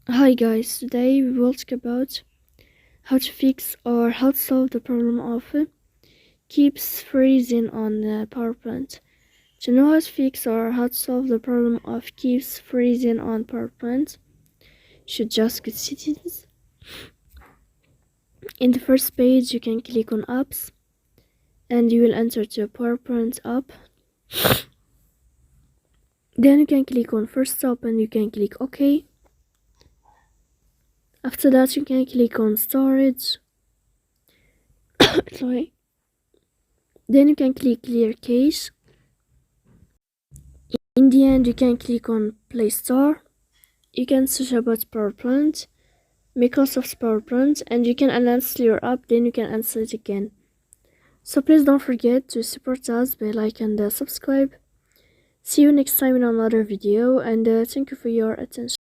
Hi guys, today we will talk about how to fix or how to solve the problem of keeps freezing on PowerPoint. To know how to fix or how to solve the problem of keeps freezing on PowerPoint, you should just go to settings. In the first page you can click on apps and you will enter to PowerPoint app. Then you can click on first stop and you can click OK. After that you can click on storage. Sorry. Then you can click clear cache. In the end you can click on Play Store. You can search about PowerPoint, Microsoft PowerPoint, and you can uninstall your app, then you can install it again. So please don't forget to support us by like and subscribe. See you next time in another video, and thank you for your attention.